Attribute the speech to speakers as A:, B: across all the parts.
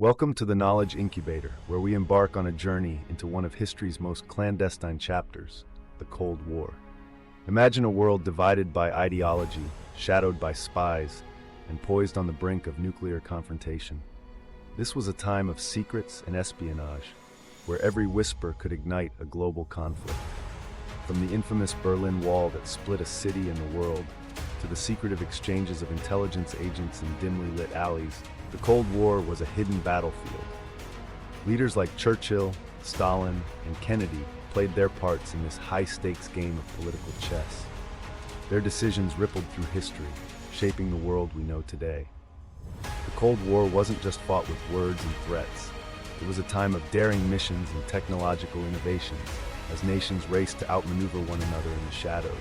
A: Welcome to the Knowledge Incubator, where we embark on a journey into one of history's most clandestine chapters, the Cold War. Imagine a world divided by ideology, shadowed by spies, and poised on the brink of nuclear confrontation. This was a time of secrets and espionage, where every whisper could ignite a global conflict. From the infamous Berlin Wall that split a city and the world, to the secretive exchanges of intelligence agents in dimly lit alleys, the Cold War was a hidden battlefield. Leaders like Churchill, Stalin, and Kennedy played their parts in this high-stakes game of political chess. Their decisions rippled through history, shaping the world we know today. The Cold War wasn't just fought with words and threats. It was a time of daring missions and technological innovations, as nations raced to outmaneuver one another in the shadows.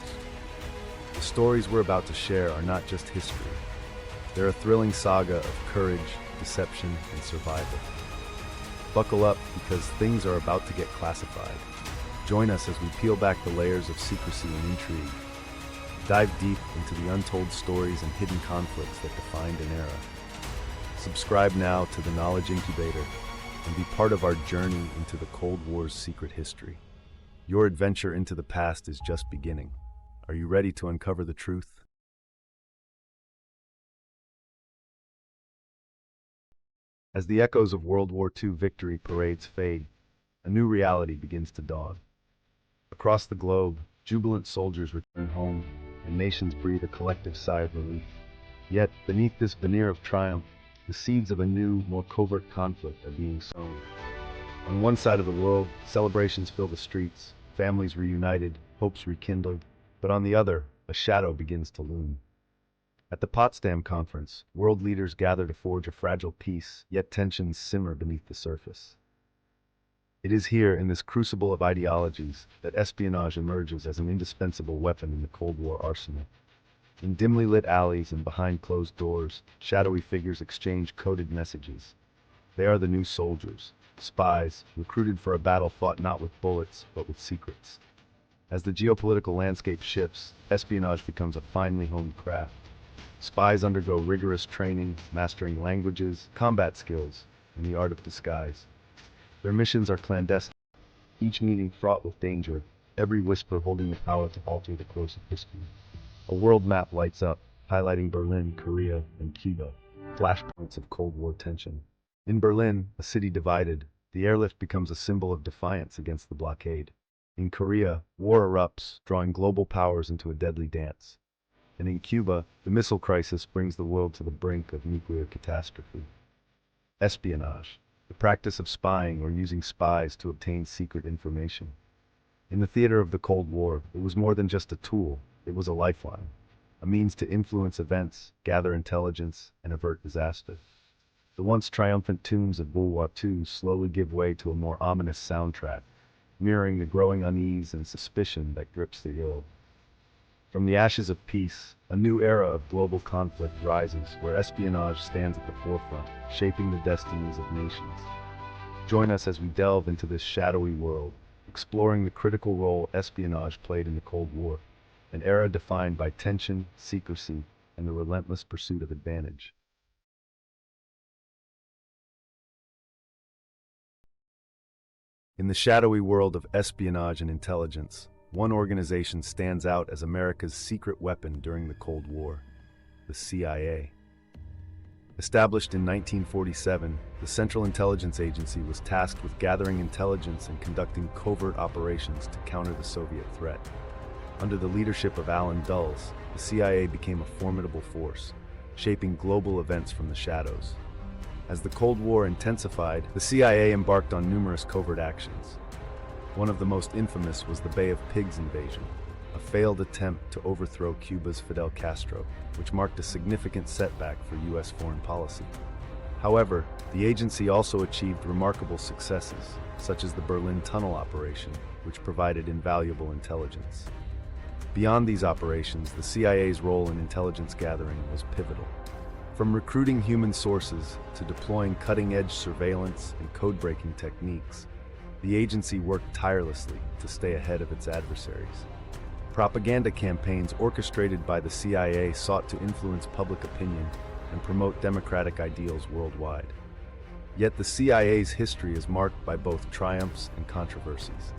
A: The stories we're about to share are not just history. They're a thrilling saga of courage, deception, and survival. Buckle up, because things are about to get classified. Join us as we peel back the layers of secrecy and intrigue. Dive deep into the untold stories and hidden conflicts that defined an era. Subscribe now to the Knowledge Incubator and be part of our journey into the Cold War's secret history. Your adventure into the past is just beginning. Are you ready to uncover the truth? As the echoes of World War II victory parades fade, a new reality begins to dawn. Across the globe, jubilant soldiers return home, and nations breathe a collective sigh of relief. Yet, beneath this veneer of triumph, the seeds of a new, more covert conflict are being sown. On one side of the world, celebrations fill the streets, families reunited, hopes rekindled, but on the other, a shadow begins to loom. At the Potsdam Conference, world leaders gather to forge a fragile peace, yet tensions simmer beneath the surface. It is here, in this crucible of ideologies, that espionage emerges as an indispensable weapon in the Cold War arsenal. In dimly lit alleys and behind closed doors, shadowy figures exchange coded messages. They are the new soldiers, spies, recruited for a battle fought not with bullets, but with secrets. As the geopolitical landscape shifts, espionage becomes a finely honed craft. Spies undergo rigorous training, mastering languages, combat skills, and the art of disguise. Their missions are clandestine, each meeting fraught with danger, every whisper holding the power to alter the course of history. A world map lights up, highlighting Berlin, Korea, and Cuba, flashpoints of Cold War tension. In Berlin, a city divided, the airlift becomes a symbol of defiance against the blockade. In Korea, war erupts, drawing global powers into a deadly dance. And in Cuba, the missile crisis brings the world to the brink of nuclear catastrophe. Espionage, the practice of spying or using spies to obtain secret information. In the theater of the Cold War, it was more than just a tool, it was a lifeline, a means to influence events, gather intelligence, and avert disaster. The once triumphant tunes of World War II slowly give way to a more ominous soundtrack, mirroring the growing unease and suspicion that grips the world. From the ashes of peace, a new era of global conflict rises, where espionage stands at the forefront, shaping the destinies of nations. Join us as we delve into this shadowy world, exploring the critical role espionage played in the Cold War, an era defined by tension, secrecy, and the relentless pursuit of advantage. In the shadowy world of espionage and intelligence, one organization stands out as America's secret weapon during the Cold War: the CIA. Established in 1947, the Central Intelligence Agency was tasked with gathering intelligence and conducting covert operations to counter the Soviet threat. Under the leadership of Allen Dulles, the CIA became a formidable force, shaping global events from the shadows. As the Cold War intensified, the CIA embarked on numerous covert actions. One of the most infamous was the Bay of Pigs invasion, a failed attempt to overthrow Cuba's Fidel Castro, which marked a significant setback for U.S. foreign policy. However, the agency also achieved remarkable successes, such as the Berlin Tunnel operation, which provided invaluable intelligence. Beyond these operations, the CIA's role in intelligence gathering was pivotal. From recruiting human sources to deploying cutting-edge surveillance and code-breaking techniques, the agency worked tirelessly to stay ahead of its adversaries. Propaganda campaigns orchestrated by the CIA sought to influence public opinion and promote democratic ideals worldwide. Yet the CIA's history is marked by both triumphs and controversies.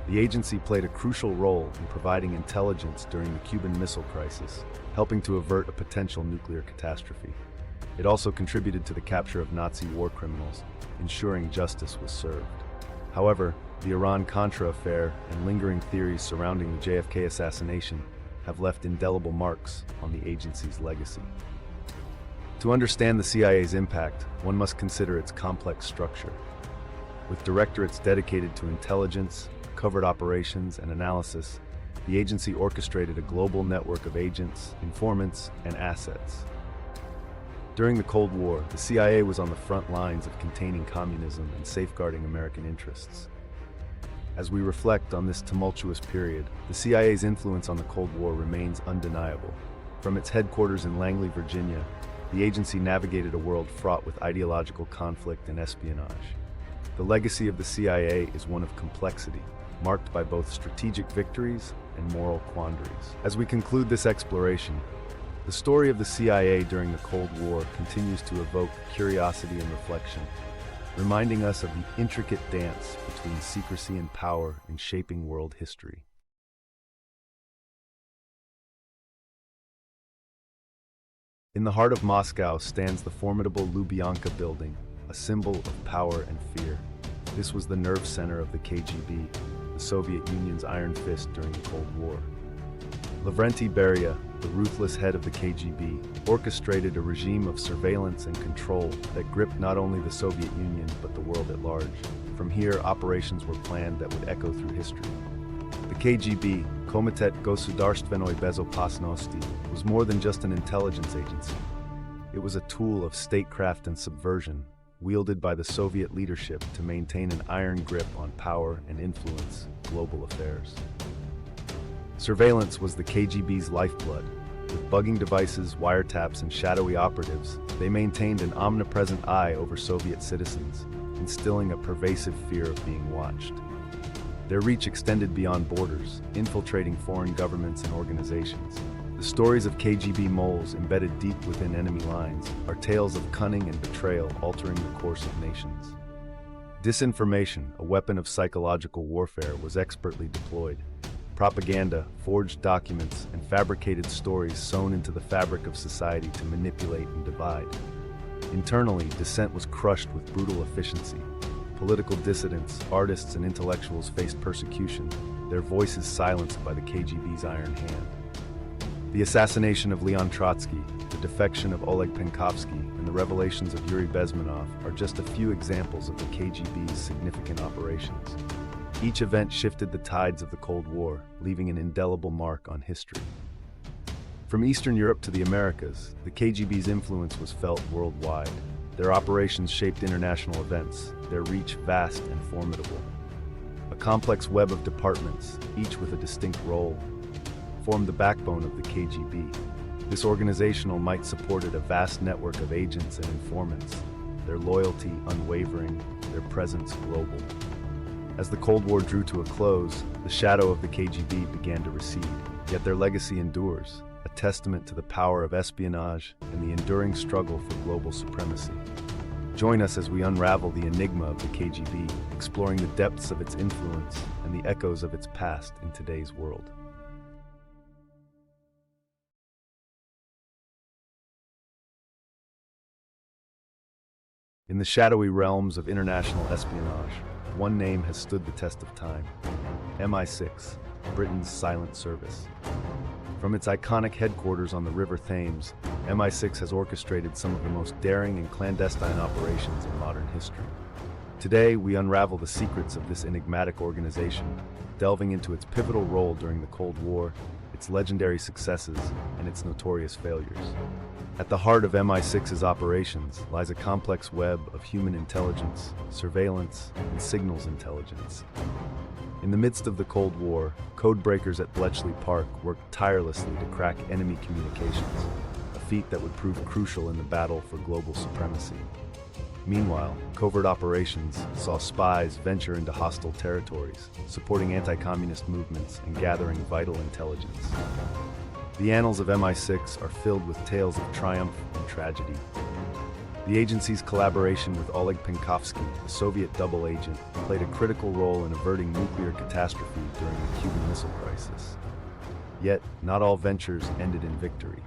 A: The agency played a crucial role in providing intelligence during the Cuban Missile Crisis, helping to avert a potential nuclear catastrophe. It also contributed to the capture of Nazi war criminals, ensuring justice was served. However, the Iran-Contra affair and lingering theories surrounding the JFK assassination have left indelible marks on the agency's legacy. To understand the CIA's impact, one must consider its complex structure. With directorates dedicated to intelligence, covert operations, and analysis, the agency orchestrated a global network of agents, informants, and assets. During the Cold War, the CIA was on the front lines of containing communism and safeguarding American interests. As we reflect on this tumultuous period, the CIA's influence on the Cold War remains undeniable. From its headquarters in Langley, Virginia, the agency navigated a world fraught with ideological conflict and espionage. The legacy of the CIA is one of complexity, marked by both strategic victories and moral quandaries. As we conclude this exploration, the story of the CIA during the Cold War continues to evoke curiosity and reflection, reminding us of the intricate dance between secrecy and power in shaping world history. In the heart of Moscow stands the formidable Lubyanka building, a symbol of power and fear. This was the nerve center of the KGB, the Soviet Union's iron fist during the Cold War. Lavrentiy Beria, the ruthless head of the KGB, orchestrated a regime of surveillance and control that gripped not only the Soviet Union but the world at large. From here, operations were planned that would echo through history. The KGB, Komitet Gosudarstvenoi Bezopasnosti, was more than just an intelligence agency. It was a tool of statecraft and subversion, wielded by the Soviet leadership to maintain an iron grip on power and influence global affairs. Surveillance was the KGB's lifeblood. With bugging devices, wiretaps, and shadowy operatives, they maintained an omnipresent eye over Soviet citizens, instilling a pervasive fear of being watched. Their reach extended beyond borders, infiltrating foreign governments and organizations. The stories of KGB moles embedded deep within enemy lines are tales of cunning and betrayal altering the course of nations. Disinformation, a weapon of psychological warfare, was expertly deployed. Propaganda, forged documents, and fabricated stories sewn into the fabric of society to manipulate and divide. Internally, dissent was crushed with brutal efficiency. Political dissidents, artists, and intellectuals faced persecution, their voices silenced by the KGB's iron hand. The assassination of Leon Trotsky, the defection of Oleg Penkovsky, and the revelations of Yuri Bezmenov are just a few examples of the KGB's significant operations. Each event shifted the tides of the Cold War, leaving an indelible mark on history. From Eastern Europe to the Americas, the KGB's influence was felt worldwide. Their operations shaped international events, their reach vast and formidable. A complex web of departments, each with a distinct role, formed the backbone of the KGB. This organizational might supported a vast network of agents and informants, their loyalty unwavering, their presence global. As the Cold War drew to a close, the shadow of the KGB began to recede, yet their legacy endures, a testament to the power of espionage and the enduring struggle for global supremacy. Join us as we unravel the enigma of the KGB, exploring the depths of its influence and the echoes of its past in today's world. In the shadowy realms of international espionage, one name has stood the test of time: MI6, Britain's silent service. From its iconic headquarters on the River Thames, MI6 has orchestrated some of the most daring and clandestine operations in modern history. Today, we unravel the secrets of this enigmatic organization, delving into its pivotal role during the Cold War, its legendary successes, and its notorious failures. At the heart of MI6's operations lies a complex web of human intelligence, surveillance, and signals intelligence. In the midst of the Cold War, codebreakers at Bletchley Park worked tirelessly to crack enemy communications, a feat that would prove crucial in the battle for global supremacy. Meanwhile, covert operations saw spies venture into hostile territories, supporting anti-communist movements and gathering vital intelligence. The annals of MI6 are filled with tales of triumph and tragedy. The agency's collaboration with Oleg Penkovsky, a Soviet double agent, played a critical role in averting nuclear catastrophe during the Cuban Missile Crisis. Yet, not all ventures ended in victory.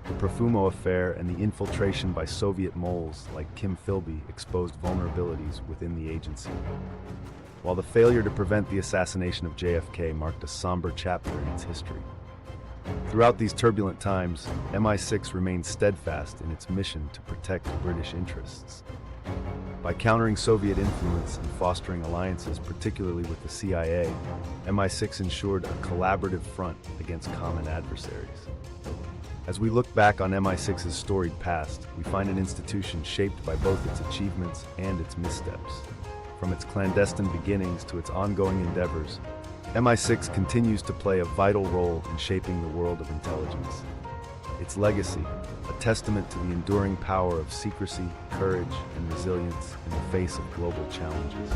A: The Profumo affair and the infiltration by Soviet moles like Kim Philby exposed vulnerabilities within the agency. While the failure to prevent the assassination of JFK marked a somber chapter in its history. Throughout these turbulent times, MI6 remained steadfast in its mission to protect British interests. By countering Soviet influence and fostering alliances, particularly with the CIA, MI6 ensured a collaborative front against common adversaries. As we look back on MI6's storied past, we find an institution shaped by both its achievements and its missteps. From its clandestine beginnings to its ongoing endeavors, MI6 continues to play a vital role in shaping the world of intelligence. Its legacy, a testament to the enduring power of secrecy, courage, and resilience in the face of global challenges.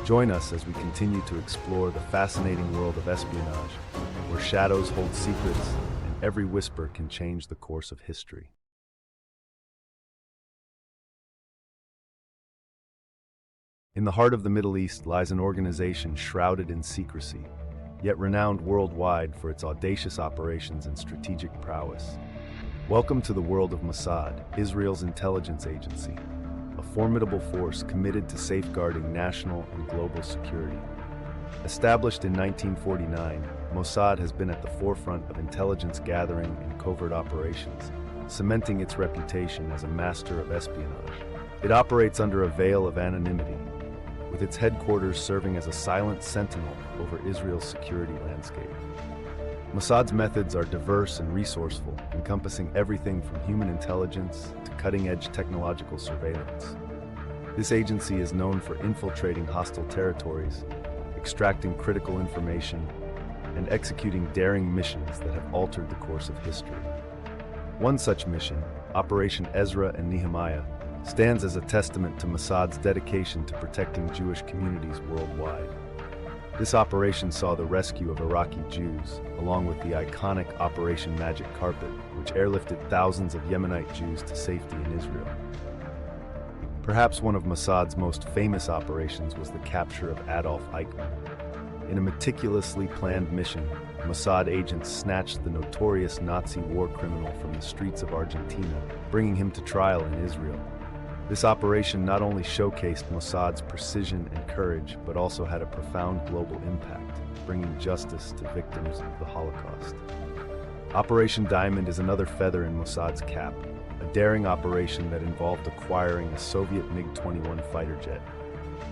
A: Join us as we continue to explore the fascinating world of espionage, where shadows hold secrets and every whisper can change the course of history. In the heart of the Middle East lies an organization shrouded in secrecy, yet renowned worldwide for its audacious operations and strategic prowess. Welcome to the world of Mossad, Israel's intelligence agency, a formidable force committed to safeguarding national and global security. Established in 1949, Mossad has been at the forefront of intelligence gathering and covert operations, cementing its reputation as a master of espionage. It operates under a veil of anonymity, with its headquarters serving as a silent sentinel over Israel's security landscape. Mossad's methods are diverse and resourceful, encompassing everything from human intelligence to cutting-edge technological surveillance. This agency is known for infiltrating hostile territories, extracting critical information, and executing daring missions that have altered the course of history. One such mission, Operation Ezra and Nehemiah, stands as a testament to Mossad's dedication to protecting Jewish communities worldwide. This operation saw the rescue of Iraqi Jews, along with the iconic Operation Magic Carpet, which airlifted thousands of Yemenite Jews to safety in Israel. Perhaps one of Mossad's most famous operations was the capture of Adolf Eichmann. In a meticulously planned mission, Mossad agents snatched the notorious Nazi war criminal from the streets of Argentina, bringing him to trial in Israel. This operation not only showcased Mossad's precision and courage, but also had a profound global impact, bringing justice to victims of the Holocaust. Operation Diamond is another feather in Mossad's cap, a daring operation that involved acquiring a Soviet MiG-21 fighter jet.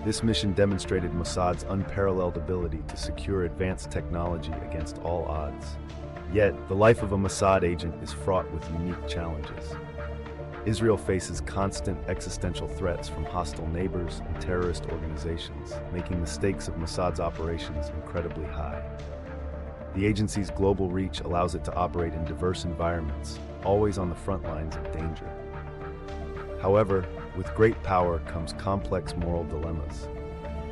A: This mission demonstrated Mossad's unparalleled ability to secure advanced technology against all odds. Yet, the life of a Mossad agent is fraught with unique challenges. Israel faces constant existential threats from hostile neighbors and terrorist organizations, making the stakes of Mossad's operations incredibly high. The agency's global reach allows it to operate in diverse environments, always on the front lines of danger. However, with great power comes complex moral dilemmas.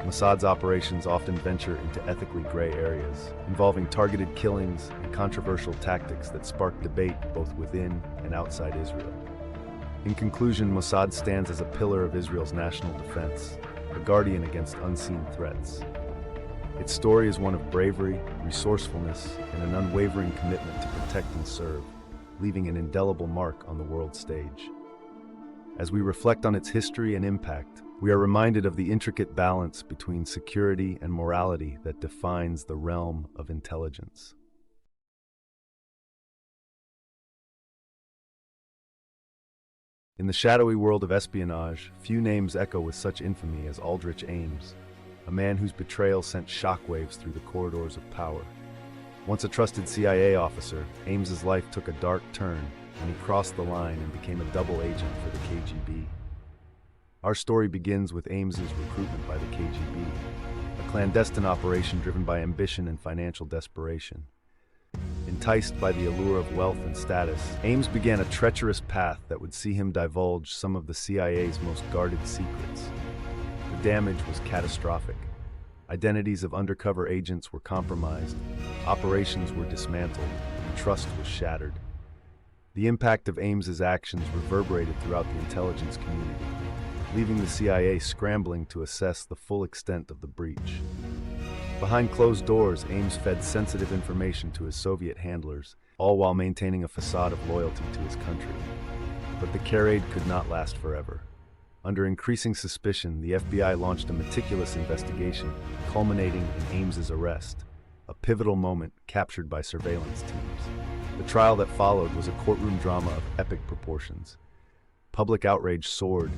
A: Mossad's operations often venture into ethically gray areas, involving targeted killings and controversial tactics that spark debate both within and outside Israel. In conclusion, Mossad stands as a pillar of Israel's national defense, a guardian against unseen threats. Its story is one of bravery, resourcefulness, and an unwavering commitment to protect and serve, leaving an indelible mark on the world stage. As we reflect on its history and impact, we are reminded of the intricate balance between security and morality that defines the realm of intelligence. In the shadowy world of espionage, few names echo with such infamy as Aldrich Ames, a man whose betrayal sent shockwaves through the corridors of power. Once a trusted CIA officer, Ames's life took a dark turn when he crossed the line and became a double agent for the KGB. Our story begins with Ames's recruitment by the KGB, a clandestine operation driven by ambition and financial desperation. Enticed by the allure of wealth and status, Ames began a treacherous path that would see him divulge some of the CIA's most guarded secrets. The damage was catastrophic. Identities of undercover agents were compromised, operations were dismantled, and trust was shattered. The impact of Ames's actions reverberated throughout the intelligence community, leaving the CIA scrambling to assess the full extent of the breach. Behind closed doors, Ames fed sensitive information to his Soviet handlers, all while maintaining a facade of loyalty to his country. But the charade could not last forever. Under increasing suspicion, the FBI launched a meticulous investigation, culminating in Ames's arrest, a pivotal moment captured by surveillance teams. The trial that followed was a courtroom drama of epic proportions. Public outrage soared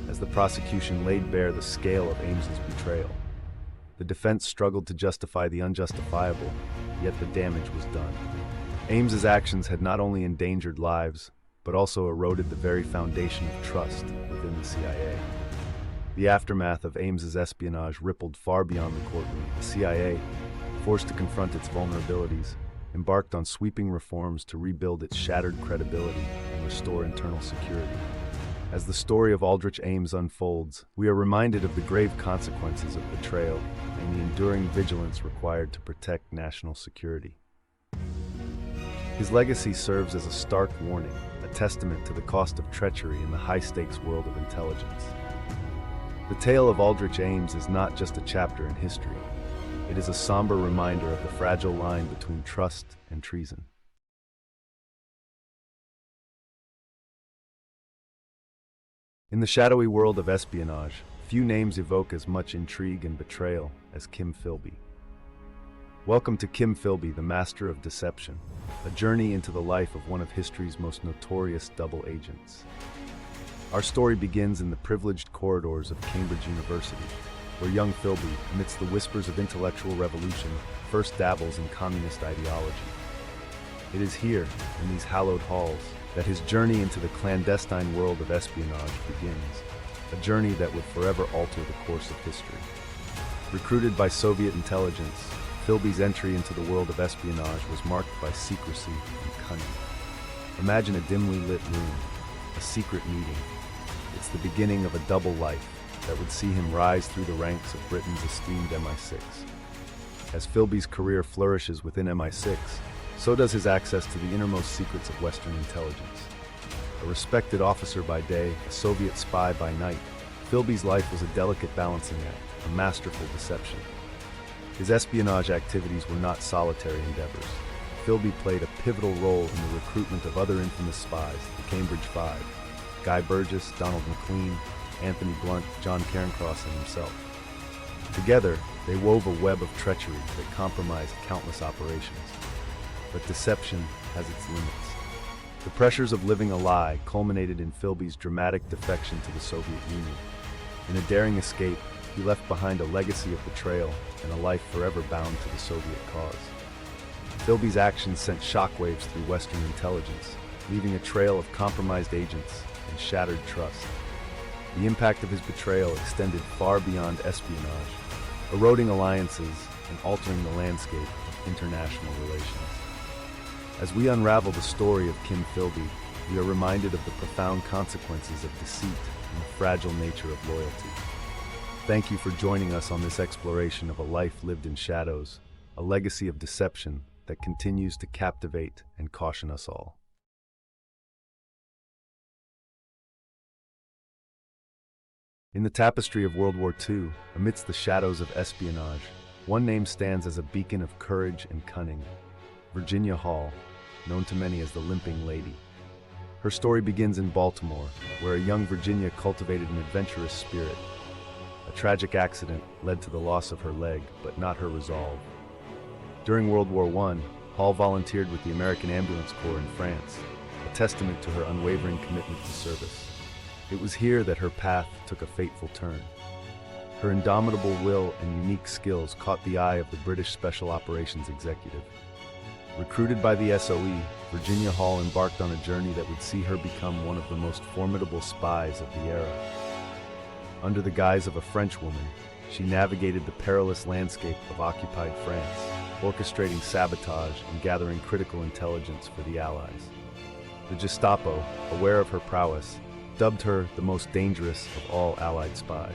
A: as the prosecution laid bare the scale of Ames's betrayal. The defense struggled to justify the unjustifiable, yet the damage was done. Ames's actions had not only endangered lives, but also eroded the very foundation of trust within the CIA. The aftermath of Ames's espionage rippled far beyond the courtroom. The CIA, forced to confront its vulnerabilities, embarked on sweeping reforms to rebuild its shattered credibility and restore internal security. As the story of Aldrich Ames unfolds, we are reminded of the grave consequences of betrayal and the enduring vigilance required to protect national security. His legacy serves as a stark warning, a testament to the cost of treachery in the high-stakes world of intelligence. The tale of Aldrich Ames is not just a chapter in history. It is a somber reminder of the fragile line between trust and treason. In the shadowy world of espionage, few names evoke as much intrigue and betrayal as Kim Philby. Welcome to Kim Philby, the master of deception, a journey into the life of one of history's most notorious double agents. Our story begins in the privileged corridors of Cambridge University, where young Philby, amidst the whispers of intellectual revolution, first dabbles in communist ideology. It is here, in these hallowed halls, that his journey into the clandestine world of espionage begins, a journey that would forever alter the course of history. Recruited by Soviet intelligence, Philby's entry into the world of espionage was marked by secrecy and cunning. Imagine a dimly lit room, a secret meeting. It's the beginning of a double life that would see him rise through the ranks of Britain's esteemed MI6. As Philby's career flourishes within MI6, so does his access to the innermost secrets of Western intelligence. A respected officer by day, a Soviet spy by night, Philby's life was a delicate balancing act, a masterful deception. His espionage activities were not solitary endeavors. Philby played a pivotal role in the recruitment of other infamous spies, the Cambridge Five: Guy Burgess, Donald McLean, Anthony Blunt, John Cairncross, and himself. Together, they wove a web of treachery that compromised countless operations. But deception has its limits. The pressures of living a lie culminated in Philby's dramatic defection to the Soviet Union. In a daring escape, he left behind a legacy of betrayal and a life forever bound to the Soviet cause. Philby's actions sent shockwaves through Western intelligence, leaving a trail of compromised agents and shattered trust. The impact of his betrayal extended far beyond espionage, eroding alliances and altering the landscape of international relations. As we unravel the story of Kim Philby, we are reminded of the profound consequences of deceit and the fragile nature of loyalty. Thank you for joining us on this exploration of a life lived in shadows, a legacy of deception that continues to captivate and caution us all. In the tapestry of World War II, amidst the shadows of espionage, one name stands as a beacon of courage and cunning: Virginia Hall, known to many as the Limping Lady. Her story begins in Baltimore, where a young Virginia cultivated an adventurous spirit. A tragic accident led to the loss of her leg, but not her resolve. During World War I, Hall volunteered with the American Ambulance Corps in France, a testament to her unwavering commitment to service. It was here that her path took a fateful turn. Her indomitable will and unique skills caught the eye of the British Special Operations Executive. Recruited by the SOE, Virginia Hall embarked on a journey that would see her become one of the most formidable spies of the era. Under the guise of a Frenchwoman, she navigated the perilous landscape of occupied France, orchestrating sabotage and gathering critical intelligence for the Allies. The Gestapo, aware of her prowess, dubbed her the most dangerous of all Allied spies.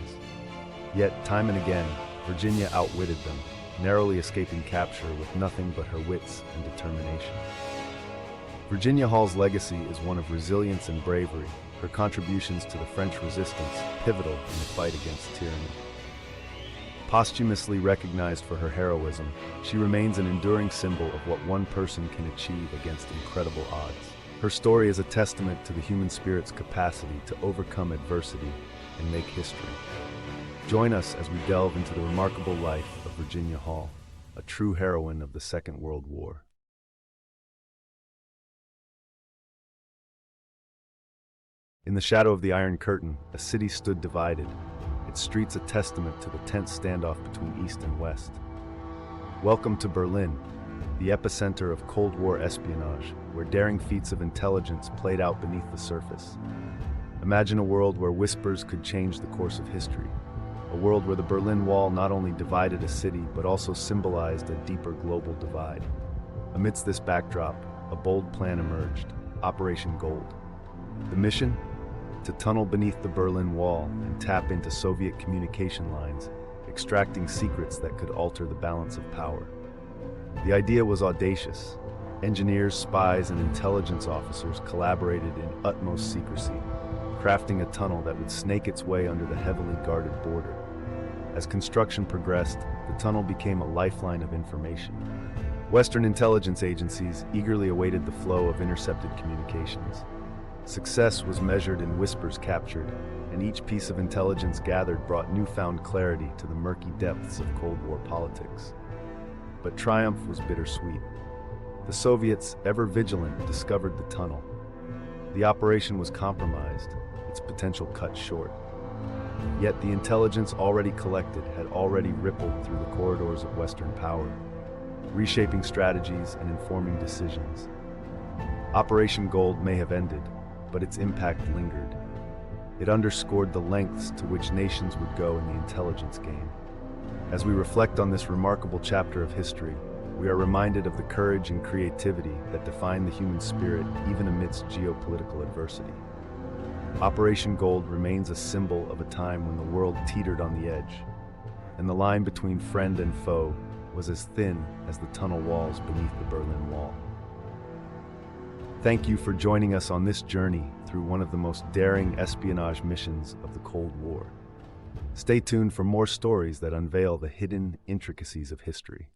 A: Yet, time and again, Virginia outwitted them, narrowly escaping capture with nothing but her wits and determination. Virginia Hall's legacy is one of resilience and bravery, her contributions to the French resistance pivotal in the fight against tyranny. Posthumously recognized for her heroism, she remains an enduring symbol of what one person can achieve against incredible odds. Her story is a testament to the human spirit's capacity to overcome adversity and make history. Join us as we delve into the remarkable life of Virginia Hall, a true heroine of the Second World War. In the shadow of the Iron Curtain, a city stood divided, its streets a testament to the tense standoff between East and West. Welcome to Berlin, the epicenter of Cold War espionage, where daring feats of intelligence played out beneath the surface. Imagine a world where whispers could change the course of history, a world where the Berlin Wall not only divided a city but also symbolized a deeper global divide. Amidst this backdrop, a bold plan emerged, Operation Gold. The mission? To tunnel beneath the Berlin Wall and tap into Soviet communication lines, extracting secrets that could alter the balance of power. The idea was audacious. Engineers, spies, and intelligence officers collaborated in utmost secrecy, crafting a tunnel that would snake its way under the heavily guarded border. As construction progressed, the tunnel became a lifeline of information. Western intelligence agencies eagerly awaited the flow of intercepted communications. Success was measured in whispers captured, and each piece of intelligence gathered brought newfound clarity to the murky depths of Cold War politics. But triumph was bittersweet. The Soviets, ever vigilant, discovered the tunnel. The operation was compromised, its potential cut short. Yet the intelligence already collected had already rippled through the corridors of Western power, reshaping strategies and informing decisions. Operation Gold may have ended, but its impact lingered. It underscored the lengths to which nations would go in the intelligence game. As we reflect on this remarkable chapter of history, we are reminded of the courage and creativity that define the human spirit even amidst geopolitical adversity. Operation Gold remains a symbol of a time when the world teetered on the edge, and the line between friend and foe was as thin as the tunnel walls beneath the Berlin Wall. Thank you for joining us on this journey through one of the most daring espionage missions of the Cold War. Stay tuned for more stories that unveil the hidden intricacies of history.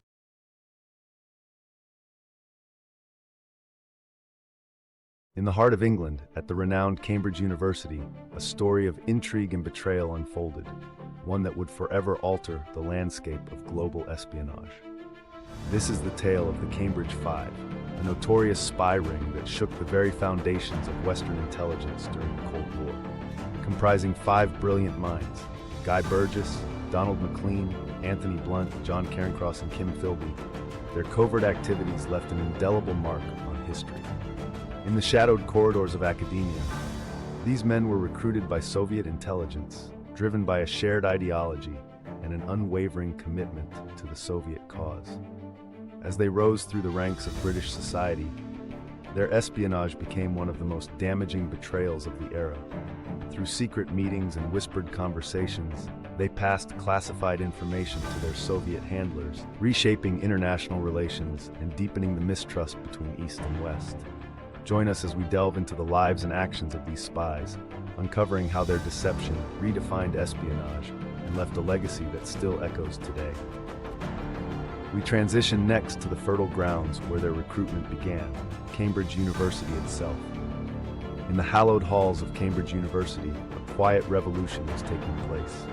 A: In the heart of England, at the renowned Cambridge University, a story of intrigue and betrayal unfolded, one that would forever alter the landscape of global espionage. This is the tale of the Cambridge Five, a notorious spy ring that shook the very foundations of Western intelligence during the Cold War. Comprising 5 brilliant minds, Guy Burgess, Donald McLean, Anthony Blunt, John Cairncross, and Kim Philby, their covert activities left an indelible mark on history. In the shadowed corridors of academia, these men were recruited by Soviet intelligence, driven by a shared ideology and an unwavering commitment to the Soviet cause. As they rose through the ranks of British society, their espionage became one of the most damaging betrayals of the era. Through secret meetings and whispered conversations, they passed classified information to their Soviet handlers, reshaping international relations and deepening the mistrust between East and West. Join us as we delve into the lives and actions of these spies, uncovering how their deception redefined espionage and left a legacy that still echoes today. We transition next to the fertile grounds where their recruitment began, Cambridge University itself. In the hallowed halls of Cambridge University, a quiet revolution was taking place.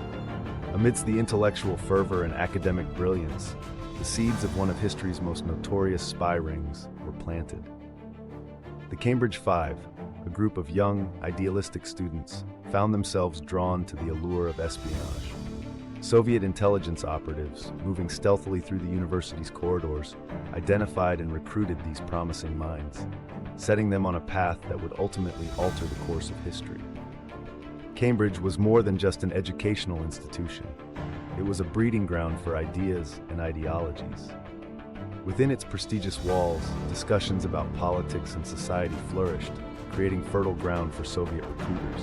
A: Amidst the intellectual fervor and academic brilliance, the seeds of one of history's most notorious spy rings were planted. The Cambridge Five, a group of young, idealistic students, found themselves drawn to the allure of espionage. Soviet intelligence operatives, moving stealthily through the university's corridors, identified and recruited these promising minds, setting them on a path that would ultimately alter the course of history. Cambridge was more than just an educational institution. It was a breeding ground for ideas and ideologies. Within its prestigious walls, discussions about politics and society flourished, creating fertile ground for Soviet recruiters.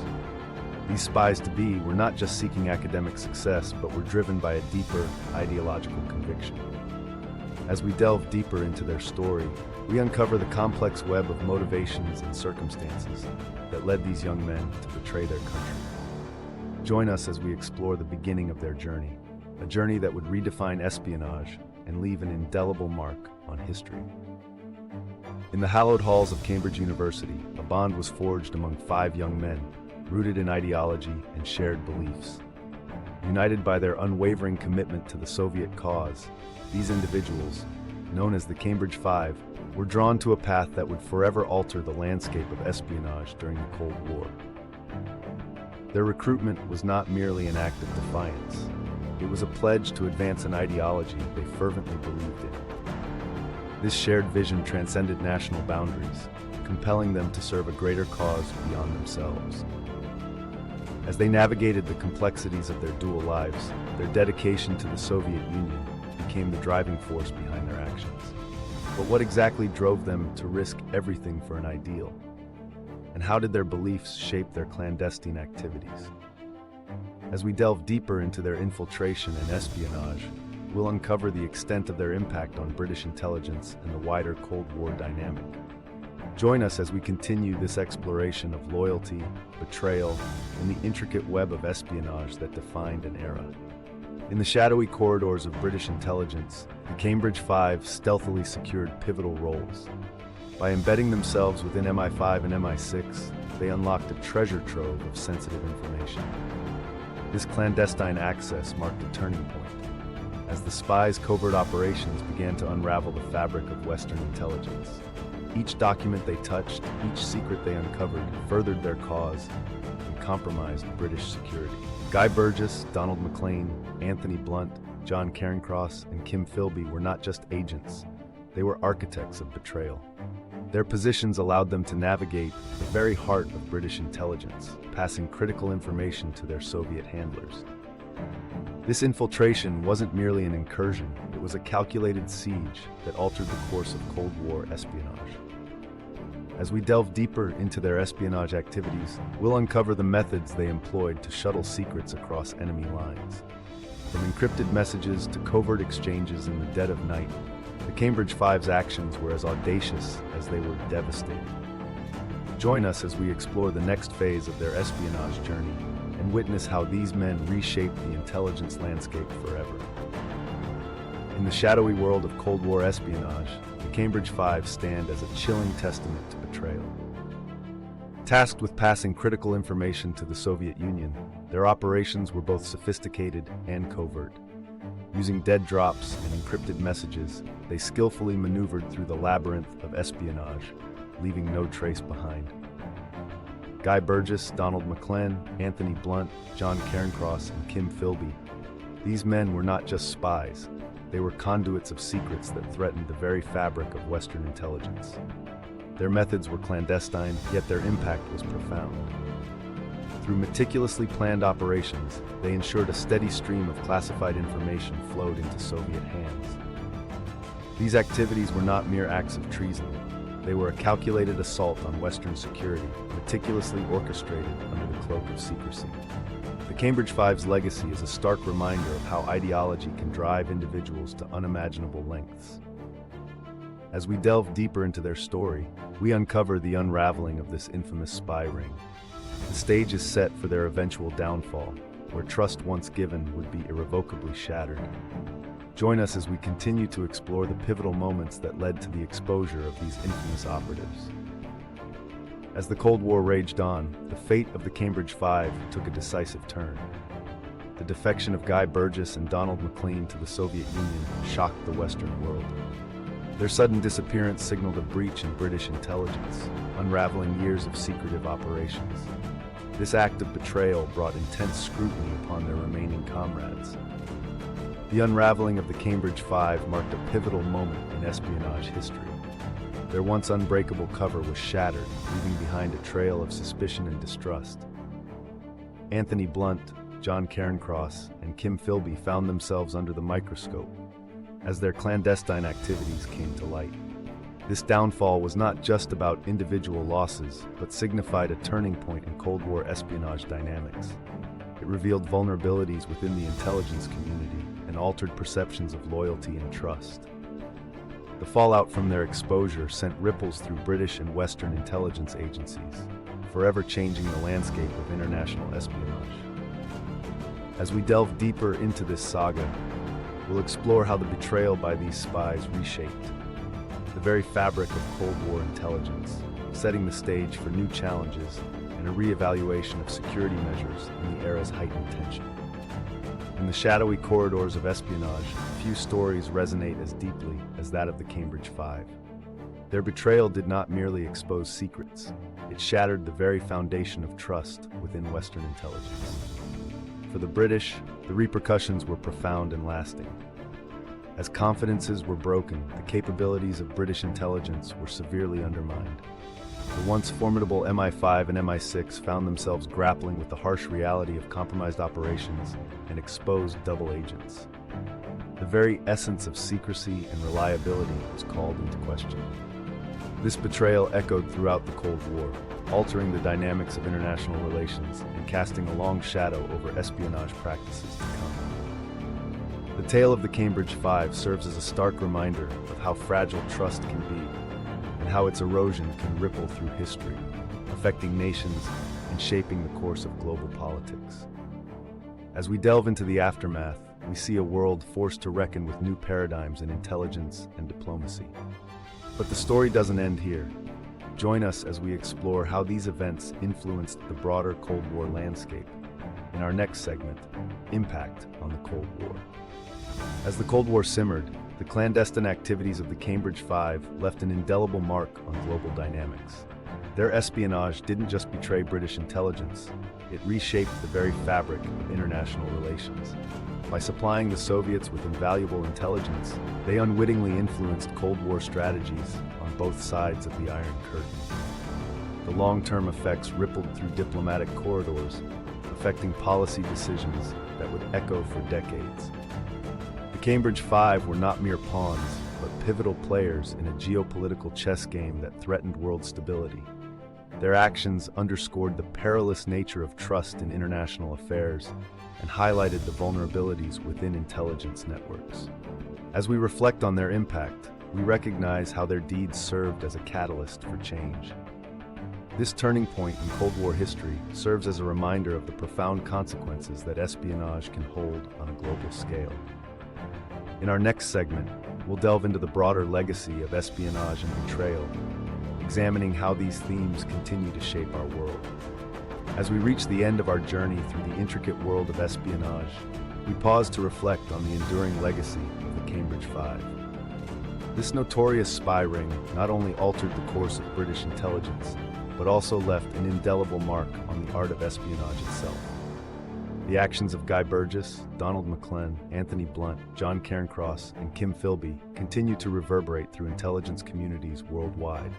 A: These spies-to-be were not just seeking academic success, but were driven by a deeper ideological conviction. As we delve deeper into their story, we uncover the complex web of motivations and circumstances that led these young men to betray their country. Join us as we explore the beginning of their journey, a journey that would redefine espionage and leave an indelible mark on history. In the hallowed halls of Cambridge University, a bond was forged among 5 young men, rooted in ideology and shared beliefs. United by their unwavering commitment to the Soviet cause, these individuals, known as the Cambridge Five, were drawn to a path that would forever alter the landscape of espionage during the Cold War. Their recruitment was not merely an act of defiance. It was a pledge to advance an ideology they fervently believed in. This shared vision transcended national boundaries, compelling them to serve a greater cause beyond themselves. As they navigated the complexities of their dual lives, their dedication to the Soviet Union became the driving force behind their actions. But what exactly drove them to risk everything for an ideal? And how did their beliefs shape their clandestine activities? As we delve deeper into their infiltration and espionage, we'll uncover the extent of their impact on British intelligence and the wider Cold War dynamic. Join us as we continue this exploration of loyalty, betrayal, and the intricate web of espionage that defined an era. In the shadowy corridors of British intelligence, the Cambridge Five stealthily secured pivotal roles. By embedding themselves within MI5 and MI6, they unlocked a treasure trove of sensitive information. This clandestine access marked a turning point, as the spies' covert operations began to unravel the fabric of Western intelligence. Each document they touched, each secret they uncovered, furthered their cause and compromised British security. Guy Burgess, Donald Maclean, Anthony Blunt, John Cairncross, and Kim Philby were not just agents, they were architects of betrayal. Their positions allowed them to navigate the very heart of British intelligence, passing critical information to their Soviet handlers. This infiltration wasn't merely an incursion, it was a calculated siege that altered the course of Cold War espionage. As we delve deeper into their espionage activities, we'll uncover the methods they employed to shuttle secrets across enemy lines. From encrypted messages to covert exchanges in the dead of night, the Cambridge Five's actions were as audacious as they were devastating. Join us as we explore the next phase of their espionage journey and witness how these men reshaped the intelligence landscape forever. In the shadowy world of Cold War espionage, the Cambridge Five stand as a chilling testament to betrayal. Tasked with passing critical information to the Soviet Union, their operations were both sophisticated and covert. Using dead drops and encrypted messages, they skillfully maneuvered through the labyrinth of espionage, leaving no trace behind. Guy Burgess, Donald Maclean, Anthony Blunt, John Cairncross, and Kim Philby. These men were not just spies, they were conduits of secrets that threatened the very fabric of Western intelligence. Their methods were clandestine, yet their impact was profound. Through meticulously planned operations, they ensured a steady stream of classified information flowed into Soviet hands. These activities were not mere acts of treason. They were a calculated assault on Western security, meticulously orchestrated under the cloak of secrecy. The Cambridge Five's legacy is a stark reminder of how ideology can drive individuals to unimaginable lengths. As we delve deeper into their story, we uncover the unraveling of this infamous spy ring. The stage is set for their eventual downfall, where trust once given would be irrevocably shattered. Join us as we continue to explore the pivotal moments that led to the exposure of these infamous operatives. As the Cold War raged on, the fate of the Cambridge Five took a decisive turn. The defection of Guy Burgess and Donald Maclean to the Soviet Union shocked the Western world. Their sudden disappearance signaled a breach in British intelligence, unraveling years of secretive operations. This act of betrayal brought intense scrutiny upon their remaining comrades. The unraveling of the Cambridge Five marked a pivotal moment in espionage history. Their once unbreakable cover was shattered, leaving behind a trail of suspicion and distrust. Anthony Blunt, John Cairncross, and Kim Philby found themselves under the microscope as their clandestine activities came to light. This downfall was not just about individual losses, but signified a turning point in Cold War espionage dynamics. It revealed vulnerabilities within the intelligence community and altered perceptions of loyalty and trust. The fallout from their exposure sent ripples through British and Western intelligence agencies, forever changing the landscape of international espionage. As we delve deeper into this saga, we'll explore how the betrayal by these spies reshaped the very fabric of Cold War intelligence, setting the stage for new challenges and a re-evaluation of security measures in the era's heightened tension. In the shadowy corridors of espionage, few stories resonate as deeply as that of the Cambridge Five. Their betrayal did not merely expose secrets, it shattered the very foundation of trust within Western intelligence. For the British, the repercussions were profound and lasting. As confidences were broken, the capabilities of British intelligence were severely undermined. The once formidable MI5 and MI6 found themselves grappling with the harsh reality of compromised operations and exposed double agents. The very essence of secrecy and reliability was called into question. This betrayal echoed throughout the Cold War, altering the dynamics of international relations and casting a long shadow over espionage practices to come. The tale of the Cambridge Five serves as a stark reminder of how fragile trust can be and how its erosion can ripple through history, affecting nations and shaping the course of global politics. As we delve into the aftermath, we see a world forced to reckon with new paradigms in intelligence and diplomacy. But the story doesn't end here. Join us as we explore how these events influenced the broader Cold War landscape in our next segment, Impact on the Cold War. As the Cold War simmered, the clandestine activities of the Cambridge Five left an indelible mark on global dynamics. Their espionage didn't just betray British intelligence, it reshaped the very fabric of international relations. By supplying the Soviets with invaluable intelligence, they unwittingly influenced Cold War strategies on both sides of the Iron Curtain. The long-term effects rippled through diplomatic corridors, affecting policy decisions that would echo for decades. The Cambridge Five were not mere pawns, but pivotal players in a geopolitical chess game that threatened world stability. Their actions underscored the perilous nature of trust in international affairs and highlighted the vulnerabilities within intelligence networks. As we reflect on their impact, we recognize how their deeds served as a catalyst for change. This turning point in Cold War history serves as a reminder of the profound consequences that espionage can hold on a global scale. In our next segment, we'll delve into the broader legacy of espionage and betrayal, examining how these themes continue to shape our world. As we reach the end of our journey through the intricate world of espionage, we pause to reflect on the enduring legacy of the Cambridge Five. This notorious spy ring not only altered the course of British intelligence, but also left an indelible mark on the art of espionage itself. The actions of Guy Burgess, Donald Maclen, Anthony Blunt, John Cairncross, and Kim Philby continue to reverberate through intelligence communities worldwide.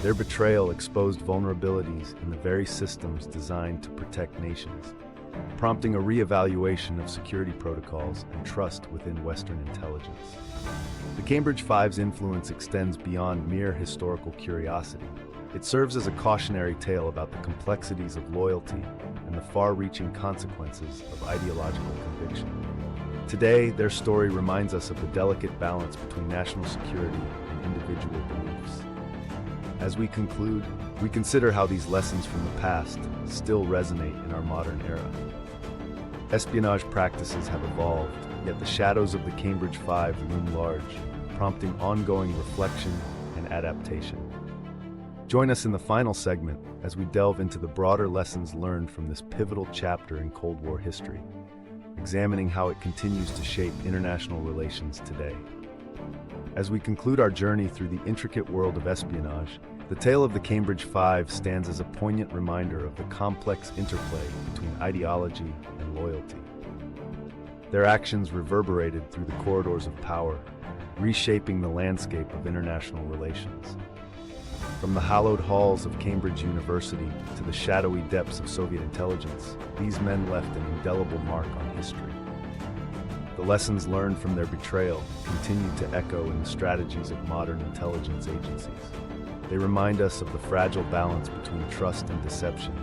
A: Their betrayal exposed vulnerabilities in the very systems designed to protect nations, prompting a re-evaluation of security protocols and trust within Western intelligence. The Cambridge Five's influence extends beyond mere historical curiosity. It serves as a cautionary tale about the complexities of loyalty and the far-reaching consequences of ideological conviction. Today, their story reminds us of the delicate balance between national security and individual beliefs. As we conclude, we consider how these lessons from the past still resonate in our modern era. Espionage practices have evolved, yet the shadows of the Cambridge Five loom large, prompting ongoing reflection and adaptation. Join us in the final segment as we delve into the broader lessons learned from this pivotal chapter in Cold War history, examining how it continues to shape international relations today. As we conclude our journey through the intricate world of espionage, the tale of the Cambridge Five stands as a poignant reminder of the complex interplay between ideology and loyalty. Their actions reverberated through the corridors of power, reshaping the landscape of international relations. From the hallowed halls of Cambridge University to the shadowy depths of Soviet intelligence, these men left an indelible mark on history. The lessons learned from their betrayal continue to echo in the strategies of modern intelligence agencies. They remind us of the fragile balance between trust and deception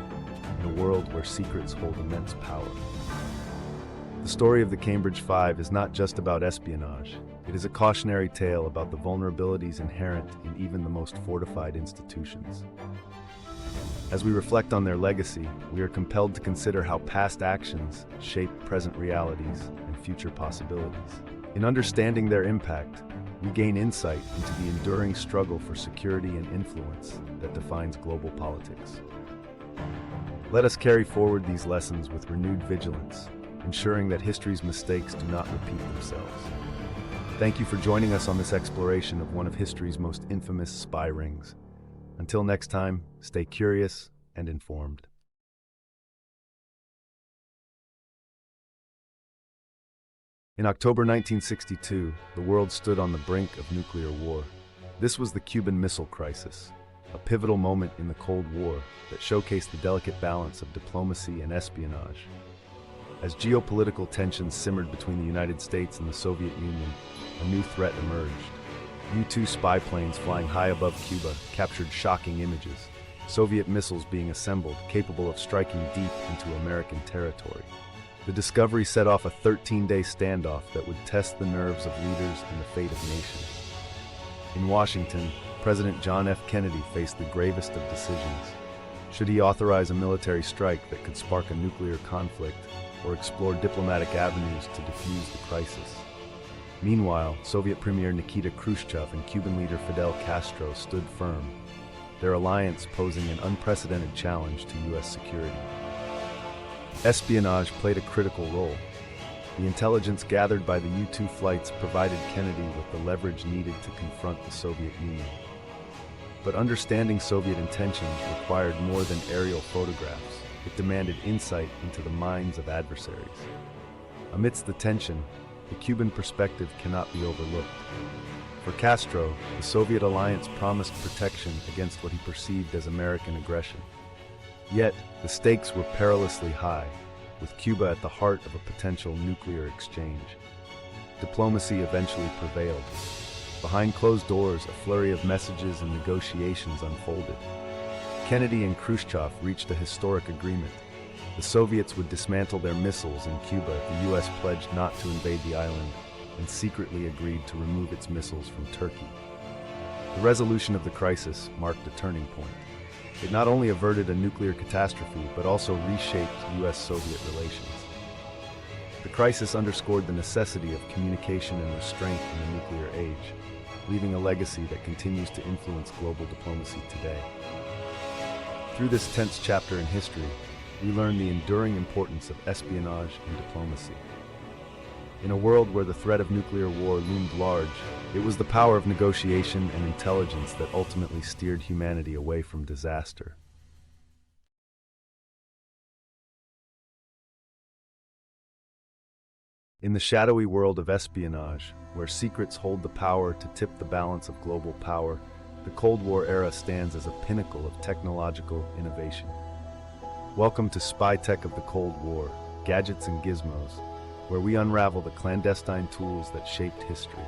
A: in a world where secrets hold immense power. The story of the Cambridge Five is not just about espionage. It is a cautionary tale about the vulnerabilities inherent in even the most fortified institutions. As we reflect on their legacy, we are compelled to consider how past actions shape present realities and future possibilities. In understanding their impact, we gain insight into the enduring struggle for security and influence that defines global politics. Let us carry forward these lessons with renewed vigilance, ensuring that history's mistakes do not repeat themselves. Thank you for joining us on this exploration of one of history's most infamous spy rings. Until next time, stay curious and informed. In October 1962, the world stood on the brink of nuclear war. This was the Cuban Missile Crisis, a pivotal moment in the Cold War that showcased the delicate balance of diplomacy and espionage. As geopolitical tensions simmered between the United States and the Soviet Union, a new threat emerged. U-2 spy planes flying high above Cuba captured shocking images, Soviet missiles being assembled capable of striking deep into American territory. The discovery set off a 13-day standoff that would test the nerves of leaders and the fate of nations. In Washington, President John F. Kennedy faced the gravest of decisions. Should he authorize a military strike that could spark a nuclear conflict or explore diplomatic avenues to defuse the crisis? Meanwhile, Soviet Premier Nikita Khrushchev and Cuban leader Fidel Castro stood firm, their alliance posing an unprecedented challenge to U.S. security. Espionage played a critical role. The intelligence gathered by the U-2 flights provided Kennedy with the leverage needed to confront the Soviet Union. But understanding Soviet intentions required more than aerial photographs. It demanded insight into the minds of adversaries. Amidst the tension, the Cuban perspective cannot be overlooked. For Castro, the Soviet alliance promised protection against what he perceived as American aggression. Yet, the stakes were perilously high, with Cuba at the heart of a potential nuclear exchange. Diplomacy eventually prevailed. Behind closed doors, a flurry of messages and negotiations unfolded. Kennedy and Khrushchev reached a historic agreement. The Soviets would dismantle their missiles in Cuba if the U.S. pledged not to invade the island and secretly agreed to remove its missiles from Turkey. The resolution of the crisis marked a turning point. It not only averted a nuclear catastrophe, but also reshaped U.S.-Soviet relations. The crisis underscored the necessity of communication and restraint in the nuclear age, leaving a legacy that continues to influence global diplomacy today. Through this tense chapter in history, we learn the enduring importance of espionage and diplomacy. In a world where the threat of nuclear war loomed large, it was the power of negotiation and intelligence that ultimately steered humanity away from disaster. In the shadowy world of espionage, where secrets hold the power to tip the balance of global power, the Cold War era stands as a pinnacle of technological innovation. Welcome to Spy Tech of the Cold War, Gadgets and Gizmos, where we unravel the clandestine tools that shaped history.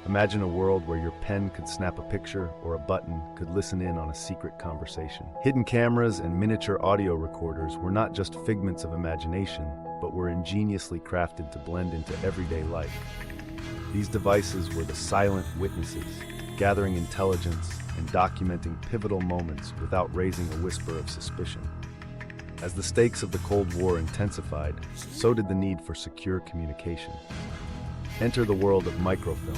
A: Imagine a world where your pen could snap a picture or a button could listen in on a secret conversation. Hidden cameras and miniature audio recorders were not just figments of imagination, but were ingeniously crafted to blend into everyday life. These devices were the silent witnesses, gathering intelligence and documenting pivotal moments without raising a whisper of suspicion. As the stakes of the Cold War intensified, so did the need for secure communication. Enter the world of microfilm,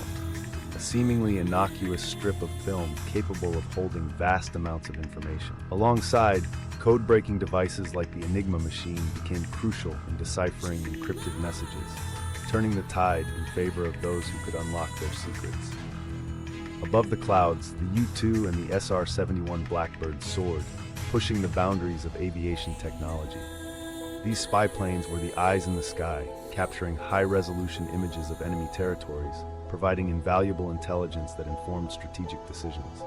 A: a seemingly innocuous strip of film capable of holding vast amounts of information. Alongside, code-breaking devices like the Enigma machine became crucial in deciphering encrypted messages, turning the tide in favor of those who could unlock their secrets. Above the clouds, the U-2 and the SR-71 Blackbird soared, pushing the boundaries of aviation technology. These spy planes were the eyes in the sky, capturing high-resolution images of enemy territories, providing invaluable intelligence that informed strategic decisions.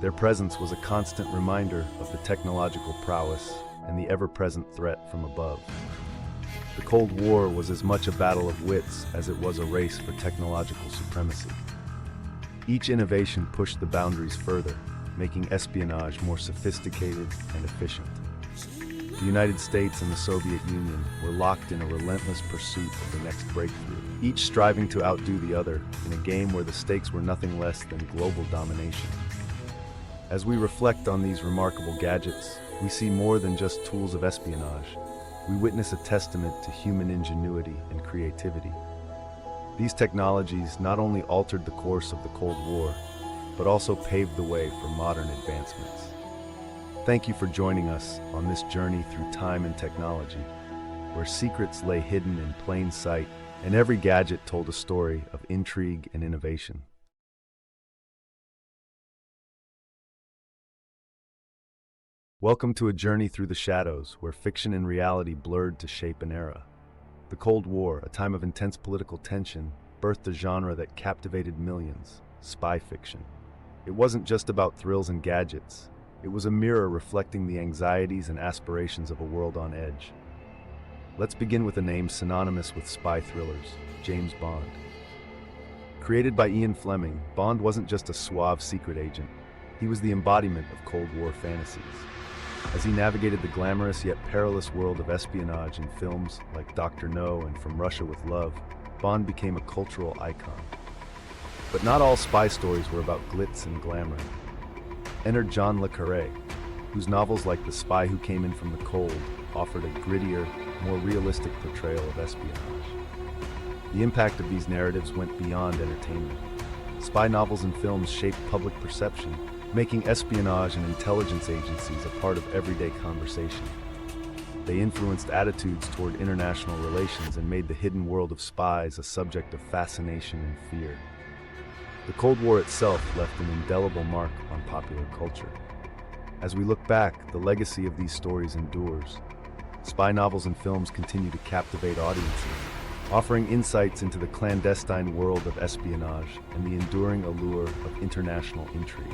A: Their presence was a constant reminder of the technological prowess and the ever-present threat from above. The Cold War was as much a battle of wits as it was a race for technological supremacy. Each innovation pushed the boundaries further, making espionage more sophisticated and efficient. The United States and the Soviet Union were locked in a relentless pursuit of the next breakthrough, each striving to outdo the other in a game where the stakes were nothing less than global domination. As we reflect on these remarkable gadgets, we see more than just tools of espionage. We witness a testament to human ingenuity and creativity. These technologies not only altered the course of the Cold War, but also paved the way for modern advancements. Thank you for joining us on this journey through time and technology, where secrets lay hidden in plain sight, and every gadget told a story of intrigue and innovation. Welcome to a journey through the shadows, where fiction and reality blurred to shape an era. The Cold War, a time of intense political tension, birthed a genre that captivated millions: spy fiction. It wasn't just about thrills and gadgets. It was a mirror reflecting the anxieties and aspirations of a world on edge. Let's begin with a name synonymous with spy thrillers: James Bond. Created by Ian Fleming, Bond wasn't just a suave secret agent. He was the embodiment of Cold War fantasies. As he navigated the glamorous yet perilous world of espionage in films like Dr. No and From Russia with Love, Bond became a cultural icon. But not all spy stories were about glitz and glamour. Entered John le Carré, whose novels like The Spy Who Came In From the Cold offered a grittier, more realistic portrayal of espionage. The impact of these narratives went beyond entertainment. Spy novels and films shaped public perception, making espionage and intelligence agencies a part of everyday conversation. They influenced attitudes toward international relations and made the hidden world of spies a subject of fascination and fear. The Cold War itself left an indelible mark on popular culture. As we look back, the legacy of these stories endures. Spy novels and films continue to captivate audiences, offering insights into the clandestine world of espionage and the enduring allure of international intrigue.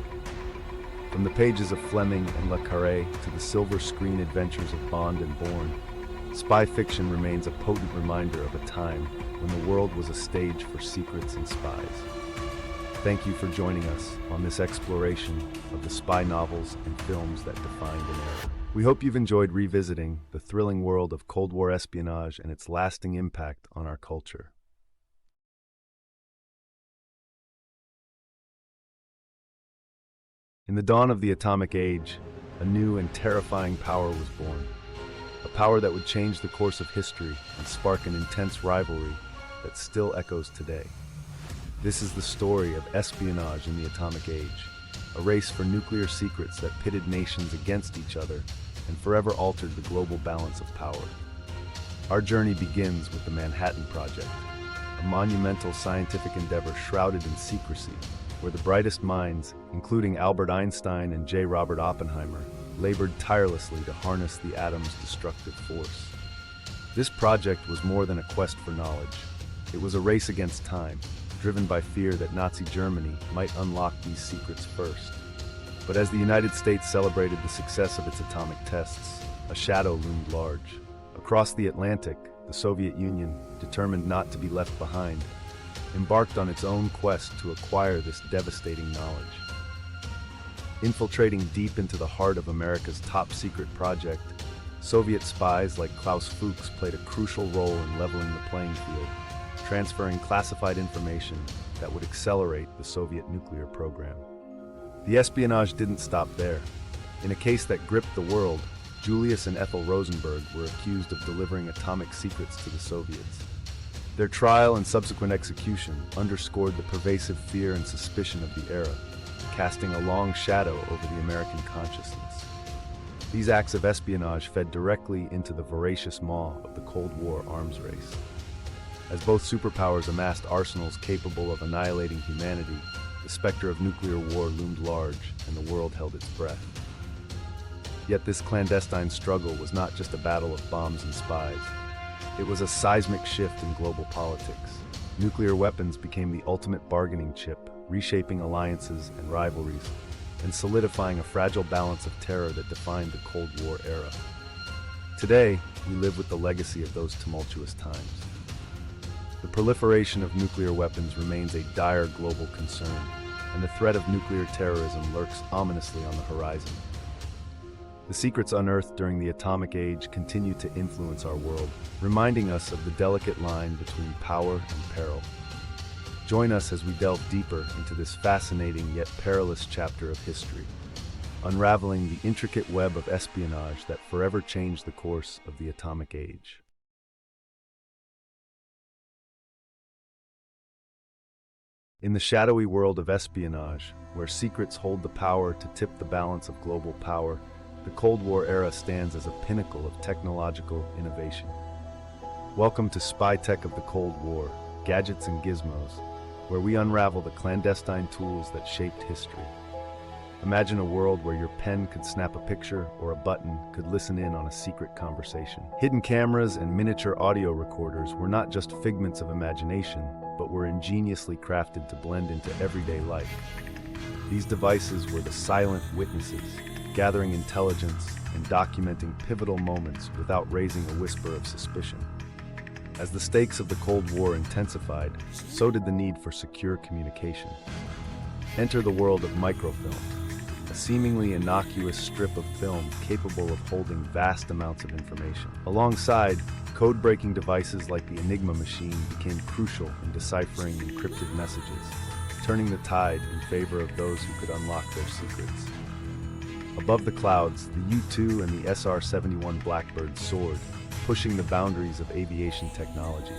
A: From the pages of Fleming and le Carré to the silver screen adventures of Bond and Bourne, spy fiction remains a potent reminder of a time when the world was a stage for secrets and spies. Thank you for joining us on this exploration of the spy novels and films that defined an era. We hope you've enjoyed revisiting the thrilling world of Cold War espionage and its lasting impact on our culture. In the dawn of the atomic age, a new and terrifying power was born. A power that would change the course of history and spark an intense rivalry that still echoes today. This is the story of espionage in the atomic age, a race for nuclear secrets that pitted nations against each other and forever altered the global balance of power. Our journey begins with the Manhattan Project, a monumental scientific endeavor shrouded in secrecy, where the brightest minds, including Albert Einstein and J. Robert Oppenheimer, labored tirelessly to harness the atom's destructive force. This project was more than a quest for knowledge. It was a race against time, driven by fear that Nazi Germany might unlock these secrets first. But as the United States celebrated the success of its atomic tests, a shadow loomed large. Across the Atlantic, the Soviet Union, determined not to be left behind, embarked on its own quest to acquire this devastating knowledge. Infiltrating deep into the heart of America's top-secret project, Soviet spies like Klaus Fuchs played a crucial role in leveling the playing field, transferring classified information that would accelerate the Soviet nuclear program. The espionage didn't stop there. In a case that gripped the world, Julius and Ethel Rosenberg were accused of delivering atomic secrets to the Soviets. Their trial and subsequent execution underscored the pervasive fear and suspicion of the era, casting a long shadow over the American consciousness. These acts of espionage fed directly into the voracious maw of the Cold War arms race. As both superpowers amassed arsenals capable of annihilating humanity, the specter of nuclear war loomed large and the world held its breath. Yet this clandestine struggle was not just a battle of bombs and spies. It was a seismic shift in global politics. Nuclear weapons became the ultimate bargaining chip, reshaping alliances and rivalries, and solidifying a fragile balance of terror that defined the Cold War era. Today, we live with the legacy of those tumultuous times. The proliferation of nuclear weapons remains a dire global concern, and the threat of nuclear terrorism lurks ominously on the horizon. The secrets unearthed during the atomic age continue to influence our world, reminding us of the delicate line between power and peril. Join us as we delve deeper into this fascinating yet perilous chapter of history, unraveling the intricate web of espionage that forever changed the course of the atomic age. In the shadowy world of espionage, where secrets hold the power to tip the balance of global power, the Cold War era stands as a pinnacle of technological innovation. Welcome to Spy Tech of the Cold War, Gadgets and Gizmos, where we unravel the clandestine tools that shaped history. Imagine a world where your pen could snap a picture or a button could listen in on a secret conversation. Hidden cameras and miniature audio recorders were not just figments of imagination, but were ingeniously crafted to blend into everyday life. These devices were the silent witnesses, gathering intelligence and documenting pivotal moments without raising a whisper of suspicion. As the stakes of the Cold War intensified, so did the need for secure communication. Enter the world of microfilm, a seemingly innocuous strip of film capable of holding vast amounts of information. Alongside, code-breaking devices like the Enigma machine became crucial in deciphering encrypted messages, turning the tide in favor of those who could unlock their secrets. Above the clouds, the U-2 and the SR-71 Blackbird soared, pushing the boundaries of aviation technology.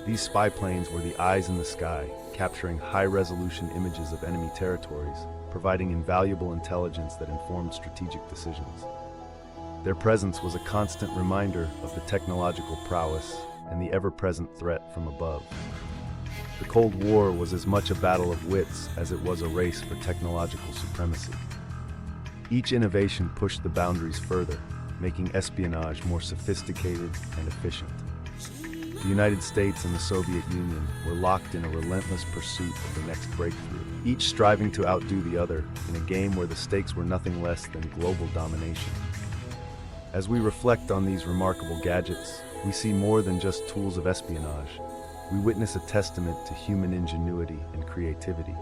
A: These spy planes were the eyes in the sky, capturing high-resolution images of enemy territories, providing invaluable intelligence that informed strategic decisions. Their presence was a constant reminder of the technological prowess and the ever-present threat from above. The Cold War was as much a battle of wits as it was a race for technological supremacy. Each innovation pushed the boundaries further, making espionage more sophisticated and efficient. The United States and the Soviet Union were locked in a relentless pursuit of the next breakthrough, each striving to outdo the other in a game where the stakes were nothing less than global domination. As we reflect on these remarkable gadgets, we see more than just tools of espionage. We witness a testament to human ingenuity and creativity.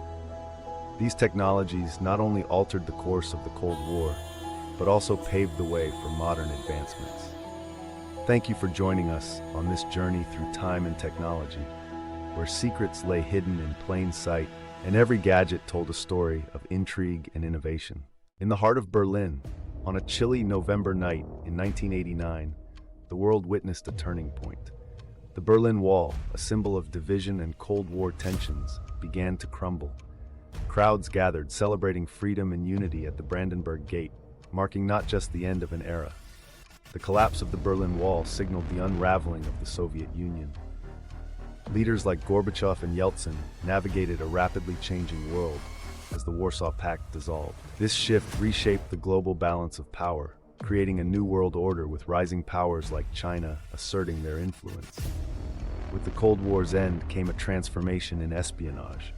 A: These technologies not only altered the course of the Cold War, but also paved the way for modern advancements. Thank you for joining us on this journey through time and technology, where secrets lay hidden in plain sight, and every gadget told a story of intrigue and innovation. In the heart of Berlin, on a chilly November night in 1989, the world witnessed a turning point. The Berlin Wall, a symbol of division and Cold War tensions, began to crumble. Crowds gathered, celebrating freedom and unity at the Brandenburg Gate, marking not just the end of an era. The collapse of the Berlin Wall signaled the unraveling of the Soviet Union. Leaders like Gorbachev and Yeltsin navigated a rapidly changing world as the Warsaw Pact dissolved. This shift reshaped the global balance of power, creating a new world order with rising powers like China asserting their influence. With the Cold War's end came a transformation in espionage.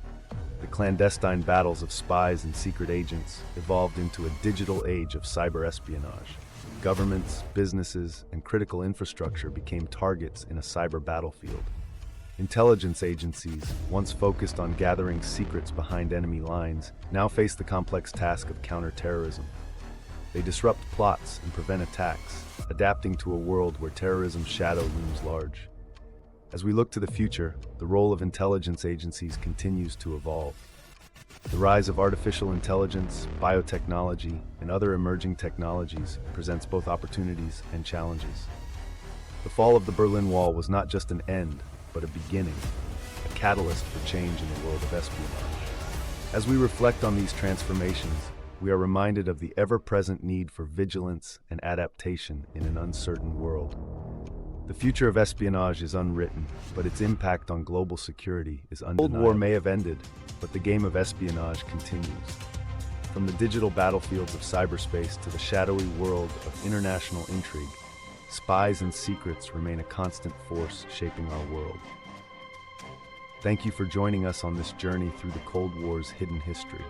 A: The clandestine battles of spies and secret agents evolved into a digital age of cyber espionage. Governments, businesses, and critical infrastructure became targets in a cyber battlefield. Intelligence agencies, once focused on gathering secrets behind enemy lines, now face the complex task of counterterrorism. They disrupt plots and prevent attacks, adapting to a world where terrorism's shadow looms large. As we look to the future, the role of intelligence agencies continues to evolve. The rise of artificial intelligence, biotechnology, and other emerging technologies presents both opportunities and challenges. The fall of the Berlin Wall was not just an end, but a beginning, a catalyst for change in the world of espionage. As we reflect on these transformations, we are reminded of the ever-present need for vigilance and adaptation in an uncertain world. The future of espionage is unwritten, but its impact on global security is undeniable. The Cold War may have ended, but the game of espionage continues. From the digital battlefields of cyberspace to the shadowy world of international intrigue, spies and secrets remain a constant force shaping our world. Thank you for joining us on this journey through the Cold War's hidden history.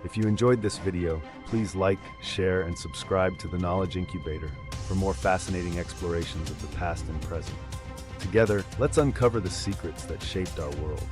A: If you enjoyed this video, please like, share, and subscribe to the Knowledge Incubator for more fascinating explorations of the past and present. Together, let's uncover the secrets that shaped our world.